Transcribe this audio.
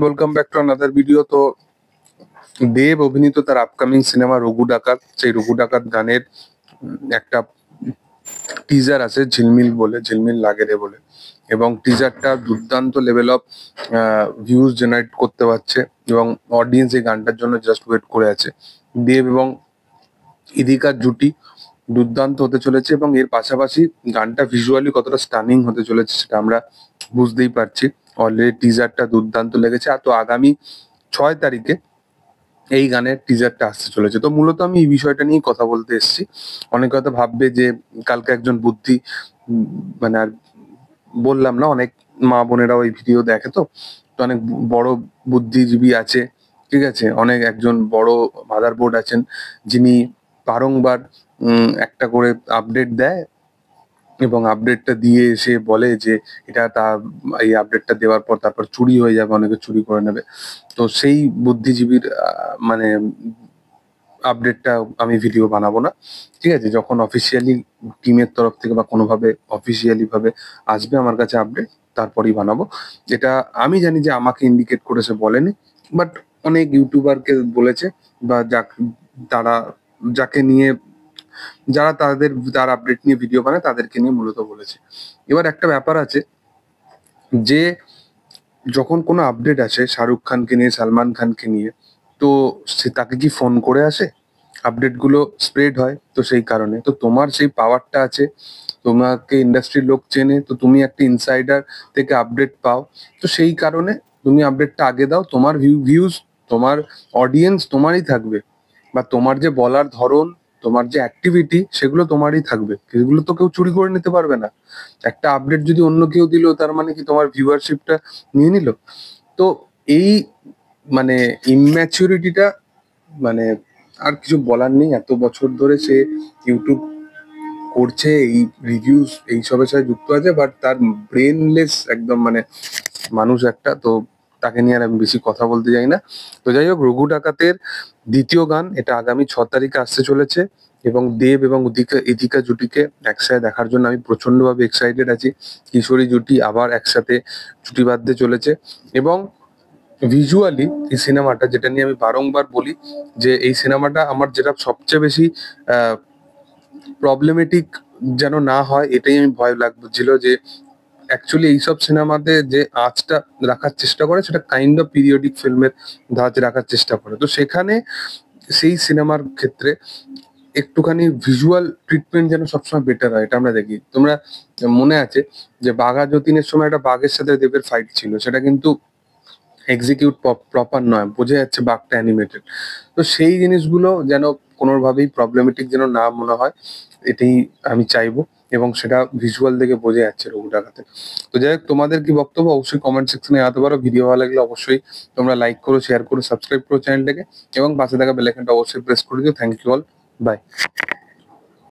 Welcome back to another video. তো দেব অভিনীত তার আপকামিং সিনেমা রঘু ডাকাত, সেই রঘু ডাকাত গানের একটা টিজার আছে ঝিলমিল বলে, ঝিলমিল লাগে রে বলে, এবং টিজারটা দুর্দান্ত লেভেল অফ ভিউজ জেনারেট করতে পারছে এবং অডিয়েন্স এই গানটার জন্য জাস্ট ওয়েট করে আছে। দেব এবং ইদিকার জুটি দুর্দান্ত হতে চলেছে এবং এর পাশাপাশি গানটা ভিজুয়ালি কতটা স্টানিং হতে চলেছে সেটা আমরা বুঝতেই পারছি। অলরেডি টিজারটা দুর্দান্ত লেগেছে। আর তো আগামী 6 তারিখে এই গানের টিজারটা আসতে চলেছে। তো মূলত আমি এই বিষয়টা নিয়ে কথা বলতে এসেছি। অনেকে হয়তো ভাববে যে কালকে একজন বুদ্ধি মানে আর বললাম না, অনেক মা বোনেরাও এই ভিডিও দেখে, তো তো অনেক বড় বুদ্ধিজীবী আছে, ঠিক আছে, অনেক একজন বড় মাদারবোর্ড আছেন যিনি বারংবার একটা করে আপডেট দেয় এবং আপডেটটা দিয়ে এসে বলে যে এটা তা এই আপডেটটা দেওয়ার পর তারপর চুরি হয়ে যাবে, অনেকে চুরি করে নেবে। তো সেই বুদ্ধিজীবীর মানে আপডেটটা আমি ভিডিও বানাবো না, ঠিক আছে। যখন অফিসিয়ালি টিমের তরফ থেকে বা কোনোভাবে অফিসিয়ালি ভাবে আসবে আমার কাছে আপডেট, তারপরেই বানাবো। যেটা আমি জানি যে আমাকে ইন্ডিকেট করেছে বলেনি, বাট অনেক ইউটিউবারকে বলেছে বা তারা যাকে নিয়ে যারা তার আপডেট নিয়ে ভিডিও বানায় তাদেরকে নিয়ে মূলত বলেছে। এবার একটা ব্যাপার আছে যে যখন কোনো আপডেট আসে শাহরুখ খানকে নিয়ে, সালমান খানকে নিয়ে, তো সে তাকে কি ফোন করে আসে? আপডেট গুলো স্প্রেড হয়, তো সেই কারণে তো তোমার সেই পাওয়ারটা আছে, তোমাকে ইন্ডাস্ট্রির লোক চেনে, তো তুমি একটা ইনসাইডার থেকে আপডেট পাও, তো সেই কারণে তুমি আপডেটটা আগে দাও। তোমার ভিউজ, তোমার অডিয়েন্স তোমারই থাকবে, বা তোমার যে বলার ধরন, তোমার যে অ্যাক্টিভিটি, সেগুলো তোমারই থাকবে, সেগুলো তো কেউ চুরি করে নিতে পারবে না। একটা আপডেট যদি অন্য কেউ দিল তার মানে কি তোমার ভিউয়ারশিপটা নিয়ে নিল? তো এই মানে ইম্যাচুরিটিটা, মানে আর কিছু বলার নেই। এত বছর ধরে সে ইউটিউব করছে, এই রিভিউজ এইসবের সাথে যুক্ত আছে, বাট তার ব্রেনলেস একদম মানে মানুষ একটা। তো তাকে নিয়ে আর আমি বেশি কথা বলতে চাই না। তো যাই হোক, রঘু ডাকাতের দ্বিতীয় গান এটা আগামী 6 তারিখে আসতে চলেছে এবং দেব এবং ইদিকা জুটিকে একসাথে দেখার জন্য আমি প্রচন্ডভাবে এক্সাইটেড আছি। কিশোরী জুটি আবার একসাথে জুটি বাঁধতে চলেছে এবং ভিজুয়ালি এই সিনেমাটা, যেটা নিয়ে আমি বারংবার বলি যে এই সিনেমাটা আমার যেটা সবচেয়ে বেশি প্রবলেমেটিক যেন না হয়, এটাই আমি ভয় লাগছিল যে অ্যাকচুয়ালি এইসব সিনেমাতে যে আঁচটা রাখার চেষ্টা করে সেটা কাইন্ড অফ পিরিয়ডিক ফিল্মের ধাঁচ রাখার চেষ্টা করে। তো সেখানে সেই সিনেমার ক্ষেত্রে একটুখানি ভিজুয়াল ট্রিটমেন্ট যেন সবসময় বেটার হয়, এটা আমরা দেখি। তোমরা মনে আছে যে বাঘা যতীনের সময় একটা বাঘের সাথে দেবের ফাইট ছিল, সেটা কিন্তু এক্সিকিউট প্রপার নয়, বোঝা যাচ্ছে বাঘটা অ্যানিমেটেড। তো সেই জিনিসগুলো যেন কোনোভাবেই প্রবলেমেটিক যেন না মনে হয়, এটাই আমি চাইবো এবং সেটা ভিজুয়াল দেখে বোঝা যাচ্ছে রঘু ডাকাতে। তো যাই হোক, তোমাদের কি বক্তব্য অবশ্যই কমেন্ট সেকশনে জানাতে পারো। ভিডিও ভালো লাগলে অবশ্যই তোমরা লাইক করো, শেয়ার করো, সাবস্ক্রাইব করো চ্যানেলটাকে এবং পাশে থাকা বেল আইকনটা অবশ্যই প্রেস করে দিও। Thank you all, by.